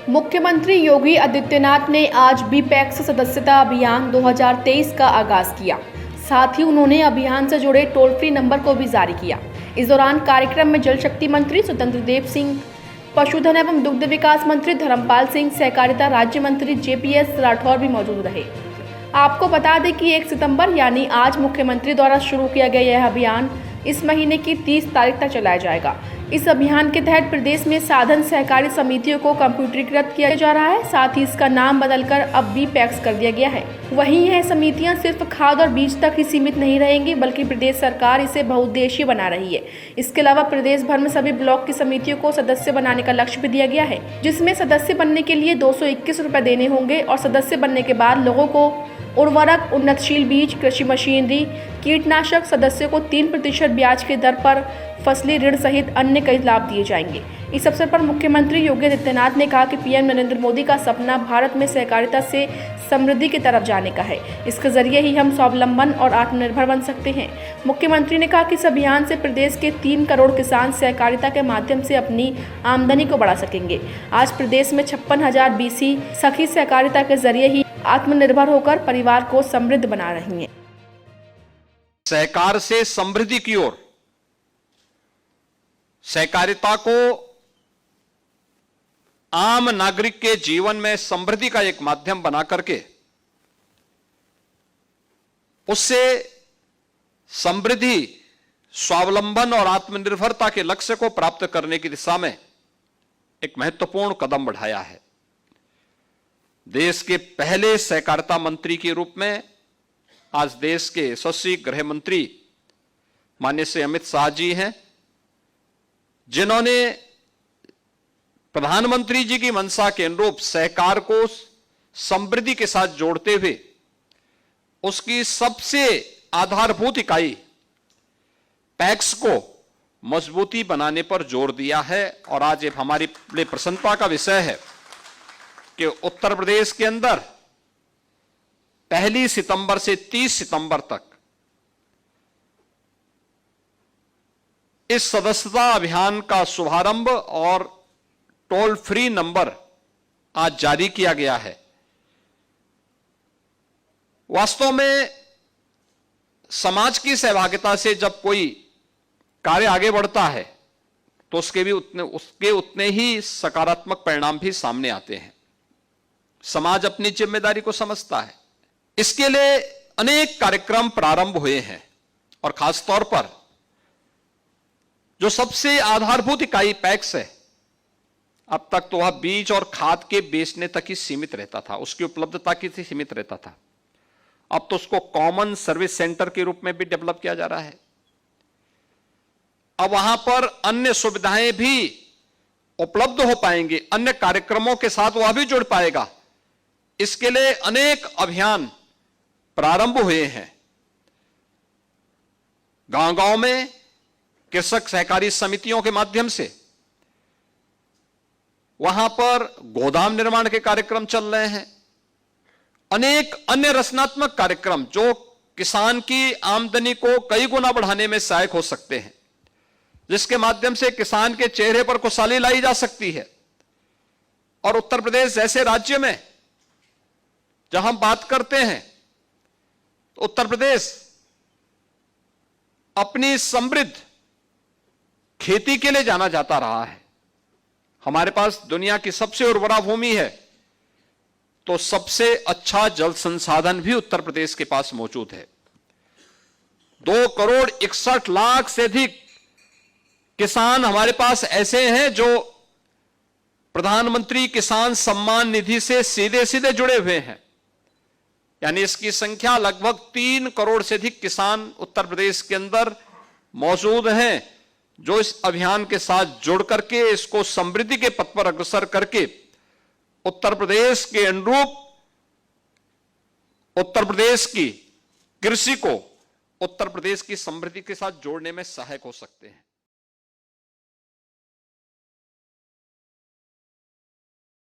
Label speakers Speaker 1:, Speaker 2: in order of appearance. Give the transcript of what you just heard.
Speaker 1: मुख्यमंत्री योगी आदित्यनाथ ने आज बीपैक्स सदस्यता अभियान 2023 का आगाज किया। साथ ही उन्होंने अभियान से जुड़े टोल फ्री नंबर को भी जारी किया। इस दौरान कार्यक्रम में जल शक्ति मंत्री स्वतंत्र देव सिंह, पशुधन एवं दुग्ध विकास मंत्री धर्मपाल सिंह, सहकारिता राज्य मंत्री JPS राठौर भी मौजूद रहे। आपको बता दें कि 1 सितंबर यानी आज मुख्यमंत्री द्वारा शुरू किया गया यह अभियान इस महीने की 30 तारीख तक चलाया जाएगा। इस अभियान के तहत प्रदेश में साधन सहकारी समितियों को कंप्यूटरीकृत किया जा रहा है। साथ ही इसका नाम बदलकर अब बीपैक्स कर दिया गया है। वहीं यह समितियां सिर्फ खाद और बीज तक ही सीमित नहीं रहेंगी, बल्कि प्रदेश सरकार इसे बहुउद्देशीय बना रही है। इसके अलावा प्रदेश भर में सभी ब्लॉक की समितियों को सदस्य बनाने का लक्ष्य भी दिया गया है, जिसमें सदस्य बनने के लिए 221 रुपए देने होंगे और सदस्य बनने के बाद लोगों को उर्वरक, उन्नतशील बीज, कृषि मशीनरी, कीटनाशक सदस्यों को 3% ब्याज की दर पर फसली ऋण सहित अन्य कई लाभ दिए जाएंगे। इस अवसर पर मुख्यमंत्री योगी आदित्यनाथ ने कहा कि PM नरेंद्र मोदी का सपना भारत में सहकारिता से समृद्धि की तरफ जाने का है। इसके जरिए ही हम स्वावलंबन और आत्मनिर्भर बन सकते हैं। मुख्यमंत्री ने कहा कि इस अभियान से प्रदेश के 3 करोड़ किसान सहकारिता के माध्यम से अपनी आमदनी को बढ़ा सकेंगे। आज प्रदेश में 56,000 BC सखी सहकारिता के जरिए ही आत्मनिर्भर होकर परिवार को समृद्ध बना रही हैं।
Speaker 2: सहकार से समृद्धि की ओर सहकारिता को आम नागरिक के जीवन में समृद्धि का एक माध्यम बना करके उससे समृद्धि, स्वावलंबन और आत्मनिर्भरता के लक्ष्य को प्राप्त करने की दिशा में एक महत्वपूर्ण कदम बढ़ाया है। देश के पहले सहकारिता मंत्री के रूप में आज देश के यशस्वी गृह मंत्री माननीय श्री अमित शाह जी हैं, जिन्होंने प्रधानमंत्री जी की मंशा के अनुरूप सहकार को समृद्धि के साथ जोड़ते हुए उसकी सबसे आधारभूत इकाई पैक्स को मजबूती बनाने पर जोर दिया है। और आज ये हमारी लिए प्रसन्नता का विषय है कि उत्तर प्रदेश के अंदर 1 सितंबर से 30 सितंबर तक इस सदस्यता अभियान का शुभारंभ और टोल फ्री नंबर आज जारी किया गया है। वास्तव में समाज की सहभागिता से जब कोई कार्य आगे बढ़ता है तो उसके उतने ही सकारात्मक परिणाम भी सामने आते हैं। समाज अपनी जिम्मेदारी को समझता है। इसके लिए अनेक कार्यक्रम प्रारंभ हुए हैं और खासतौर पर जो सबसे आधारभूत इकाई पैक्स है, अब तक तो वह बीज और खाद के बेचने तक ही सीमित रहता था, उसकी उपलब्धता की सीमित रहता था। अब तो उसको कॉमन सर्विस सेंटर के रूप में भी डेवलप किया जा रहा है। अब वहां पर अन्य सुविधाएं भी उपलब्ध हो पाएंगे, अन्य कार्यक्रमों के साथ वह भी जुड़ पाएगा। इसके लिए अनेक अभियान प्रारंभ हुए हैं। गांव-गांव में कृषक सहकारी समितियों के माध्यम से वहां पर गोदाम निर्माण के कार्यक्रम चल रहे हैं। अनेक अन्य रचनात्मक कार्यक्रम जो किसान की आमदनी को कई गुना बढ़ाने में सहायक हो सकते हैं, जिसके माध्यम से किसान के चेहरे पर खुशहाली लाई जा सकती है। और उत्तर प्रदेश जैसे राज्य में जब हम बात करते हैं तो उत्तर प्रदेश अपनी समृद्ध खेती के लिए जाना जाता रहा है। हमारे पास दुनिया की सबसे उर्वरा भूमि है, तो सबसे अच्छा जल संसाधन भी उत्तर प्रदेश के पास मौजूद है। 2,61,00,000 से अधिक किसान हमारे पास ऐसे हैं जो प्रधानमंत्री किसान सम्मान निधि से सीधे सीधे जुड़े हुए हैं। यानी इसकी संख्या लगभग 3 करोड़ से अधिक किसान उत्तर प्रदेश के अंदर मौजूद हैं, जो इस अभियान के साथ जुड़ करके इसको समृद्धि के पथ पर अग्रसर करके उत्तर प्रदेश के अनुरूप उत्तर प्रदेश की कृषि को उत्तर प्रदेश की समृद्धि के साथ जोड़ने में सहायक हो सकते हैं।